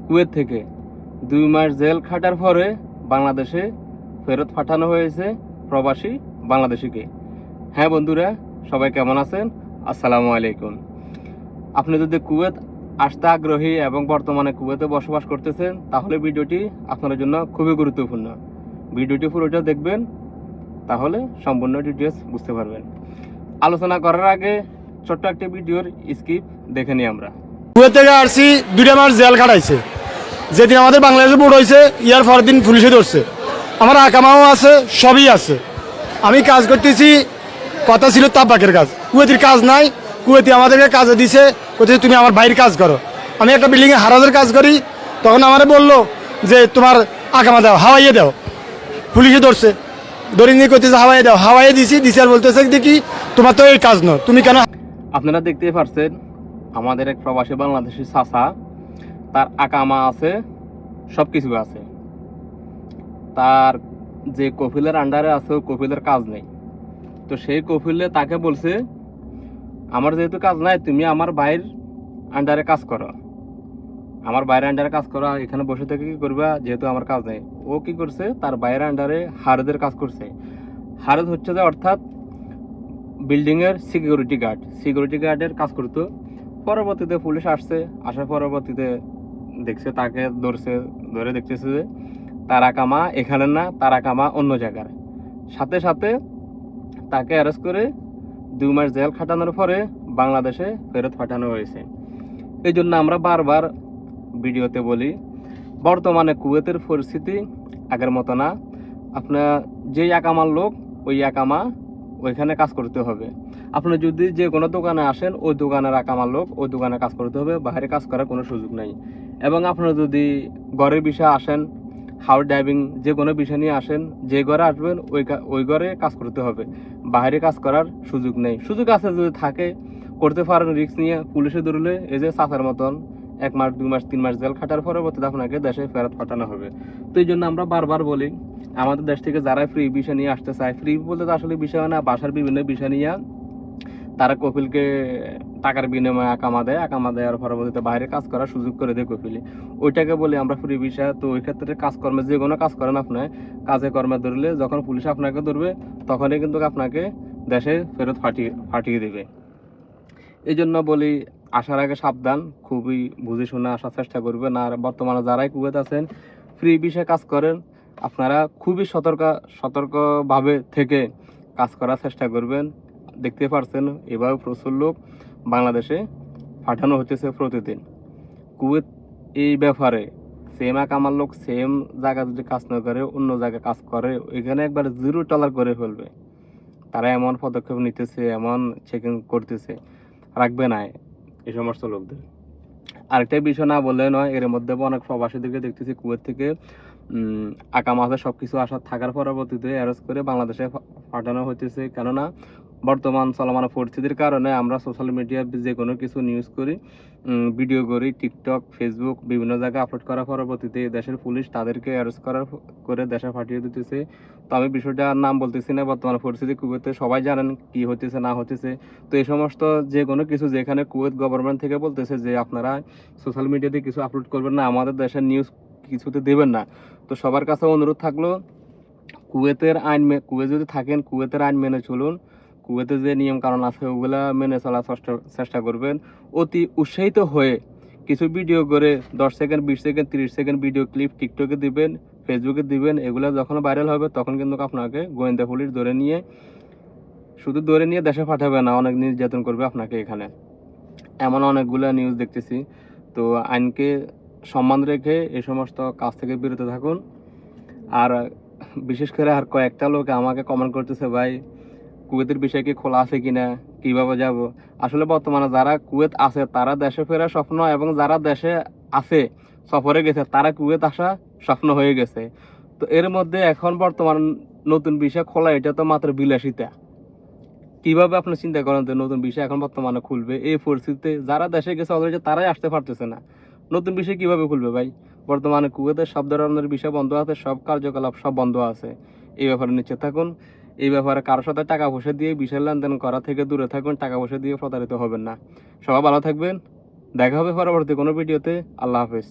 Kuwait থেকে 2 মাস jail খাটার পরে বাংলাদেশে ফেরত পাঠানো হয়েছে প্রবাসী বাংলাদেশিকে। হ্যাঁ বন্ধুরা, সবাই কেমন আছেন? আসসালামু আলাইকুম। আপনি যদি কুয়েত আসতে আগ্রহী এবং বর্তমানে কুয়েতে বসবাস করতেছেন, তাহলে ভিডিওটি আপনার জন্য খুবই গুরুত্বপূর্ণ। ভিডিওটি পুরোটা দেখবেন, তাহলে সম্পূর্ণ ডিটেলস বুঝতে পারবেন। আলোচনা করার আগে ছোট্ট একটি ভিডিওর স্কিপ দেখে নিই আমরা। কুয়েত থেকে আসছি, 2 মাস জেল খাটাইছে। যেদিন আমাদের বাংলাদেশে বোর্ড হয়েছে, ইয়ার পরের দিন পুলিশে ধরছে। আমার আকামাও আছে, সবই আছে। আমি কাজ করতেছি, কথা ছিল তাবাকের কাজ। কুয়েতির কাজ নাই, কুয়েতি আমাদেরকে কাজে দিছে, কোথায় তুমি আমার বাইরের কাজ করো। আমি একটা বিল্ডিংয়ে হারাজের কাজ করি, তখন আমারে বললো যে তোমার আকামা দাও, হাওয়াইয়ে দাও। পুলিশে ধরছে, ধরে নিয়ে করতেছে হাওয়াইয়ে দাও, হাওয়াইয়ে দিছি আর বলতেছে দেখি তোমার তো এই কাজ নয়, তুমি কেন। আপনারা দেখতেই পারছেন, আমাদের এক প্রবাসী বাংলাদেশি চাচা, তার আকামা আছে, সব কিছু আছে, তার যে কফিলের আন্ডারে আছে ওই কফিলের কাজ নেই। তো সেই কফিলে তাকে বলছে, আমার যেহেতু কাজ নাই, তুমি আমার ভাইয়ের আন্ডারে কাজ করো, আমার বাইরের আন্ডারে কাজ করা, এখানে বসে থেকে কি করবা, যেহেতু আমার কাজ নেই। ও কি করছে, তার বাইরের আন্ডারে হারেদের কাজ করছে। হারেদ হচ্ছে যে অর্থাৎ বিল্ডিংয়ের সিকিউরিটি গার্ডের কাজ করতো। পরবর্তীতে পুলিশ আসছে, আসার পরবর্তীতে দেখছে, তাকে ধরে দেখতেছে যে তার আকামা এখানে না, তার আকামা অন্য জায়গার। সাথে সাথে তাকে অ্যারেস্ট করে 2 মাস জেল খাটানোর পরে বাংলাদেশে ফেরত পাঠানো হয়েছে। এই জন্য আমরা বারবার ভিডিওতে বলি, বর্তমানে কুয়েতের পরিস্থিতি আগের মতো না। আপনার যেই আকামার লোক, ওই আকামা ওইখানে কাজ করতে হবে। আপনি যদি যে কোনো দোকানে আসেন, ওই দোকানের আকামার লোক ওই দোকানে কাজ করতে হবে, বাইরে কাজ করার কোনো সুযোগ নেই। এবং আপনারা যদি ঘরের বিষয়ে আসেন, হাউস ড্রাইভিং যে কোনো বিষয় নিয়ে আসেন, যে ঘরে আসবেন ওই ঘরে কাজ করতে হবে, বাইরে কাজ করার সুযোগ নেই। সুযোগ আছে, যদি থাকে করতে পারেন, রিস্ক নিয়ে। পুলিশে ধরলে এই যে চাচার মতন 1 মাস 2 মাস 3 মাস জেল খাটার পরবর্তীতে আপনাকে দেশে ফেরত পাঠানো হবে। তো এই জন্য আমরা বারবার বলি, আমাদের দেশ থেকে যারা ফ্রি বিষয় নিয়ে আসতে চায়, ফ্রি বলতে তো আসলে বিষয় না, বাসার বিভিন্ন বিষয় নিয়ে তারা কপিলকে টাকার বিনিময়ে আকামা দেওয়ার পরবর্তীতে বাইরে কাজ করার সুযোগ করে দেয় কপিলে, ওইটাকে বলি আমরা ফ্রি বিষয়। তো ওই ক্ষেত্রে কাজকর্মে যে কোনো কাজ করেন, আপনার কাজে কর্মে ধরলে যখন পুলিশ আপনাকে ধরবে, তখনই কিন্তু আপনাকে দেশে ফেরত ফাটিয়ে দেবে। এই জন্য বলি, আসার আগে সাবধান, খুবই বুঝে শুনে আসার চেষ্টা করবেন। আর বর্তমানে যারাই কুয়েত আছেন, ফ্রি বিষয়ে কাজ করেন, আপনারা খুবই সতর্কভাবে থেকে কাজ করার চেষ্টা করবেন। দেখতে পারছেন, এভাবে প্রচুর লোক বাংলাদেশে পাঠানো হতেছে প্রতিদিন। কুয়েত এই ব্যাপারে সেম আকামার লোক সেম জায়গা যদি কাজ না করে, অন্য জায়গায় কাজ করে, ওইখানে একবার $0 করে ফেলবে। তারা এমন পদক্ষেপ নিতেছে, এমন চেকিং করতেছে, রাখবে না এই সমস্ত লোকদের। আরেকটা বিষয় না বললে নয়, এর মধ্যে অনেক প্রবাসীদেরকে দেখতেছি কুয়েত থেকে আকামা আছে, সবকিছু আসার থাকার পরবর্তীতে অ্যারেস্ট করে বাংলাদেশে পাঠানো হইতেছে। কেননা বর্তমান চলমান পরিস্থিতির কারণে আমরা সোশ্যাল মিডিয়া যে কোনো কিছু নিউজ করি, ভিডিও করি, টিকটক, ফেসবুক বিভিন্ন জায়গায় আপলোড করার পরবর্তীতে দেশের পুলিশ তাদেরকে অ্যারেস্ট করে দেশে পাঠিয়ে দিতেছে। তো আমি বিষয়টা নাম বলতেছি না, বর্তমান পরিস্থিতি কুয়েতে সবাই জানেন কি হতেছে না হতেছে। তো এই সমস্ত যে কোনো কিছু, যেখানে কুয়েত গভর্নমেন্ট থেকে বলতেছে যে আপনারা সোশ্যাল মিডিয়াতে কিছু আপলোড করবেন না, আমাদের দেশের নিউজ কিছুতে দেবেন না। তো সবার কাছে অনুরোধ থাকলো, কুয়েত যদি থাকেন, কুয়েতের আইন মেনে চলুন। কুয়েতে যে নিয়ম কারণ আছে ওগুলা মেনে চলার চেষ্টা করবেন। অতি উৎসাহিত হয়ে কিছু ভিডিও করে 10 second, 20 second, 30 second video clip টিকটকে দিবেন, ফেসবুকে দিবেন। এগুলো যখন ভাইরাল হবে, তখন কিন্তু আপনাকে গোয়েন্দা পুলিশ শুধু ধরে নিয়ে দেশে পাঠাবে না, অনেক নির্যাতন করবে আপনাকে এখানে। এমন অনেকগুলো নিউজ দেখতেছি। তো আইনকে সম্মান রেখে এই সমস্ত কাজ থেকে বিরত থাকুন। আর বিশেষ করে আর কয়েকটা লোক আমাকে কমেন্ট করতেছে, ভাই কুয়েতের বিষয় কি খোলা আছে কিনা, কিভাবে যাব। আসলে বর্তমানে যারা কুয়েত আছে তারা দেশে ফেরার স্বপ্ন, এবং যারা দেশে আছে সফরে গেছে, তারা কুয়েত আসা স্বপ্ন হয়ে গেছে। তো এর মধ্যে এখন বর্তমান নতুন বিষয় খোলা, এটা তো মাত্র বিলাসিতা। কিভাবে আপনি চিন্তা করেন যে নতুন বিষয় এখন বর্তমানে খুলবে? এই পরিস্থিতিতে যারা দেশে গেছে অলরেডি, তারাই আসতে পারতেছে না, নতুন বিষয় কিভাবে খুলবে ভাই? বর্তমানে কুয়েতের সব ধরনের বিষয় বন্ধ আছে, সব কার্যকলাপ সব বন্ধ আছে। এই ব্যাপারে নিশ্চিত থাকুন। এই ব্যাপারে কারোর সাথে টাকা পয়সা দিয়ে বিষয় লেনদেন করা থেকে দূরে থাকুন, টাকা পয়সা দিয়ে প্রতারিত হবেন না। সবাই ভালো থাকবেন, দেখা হবে পরবর্তী কোনো ভিডিওতে। আল্লাহ হাফেজ।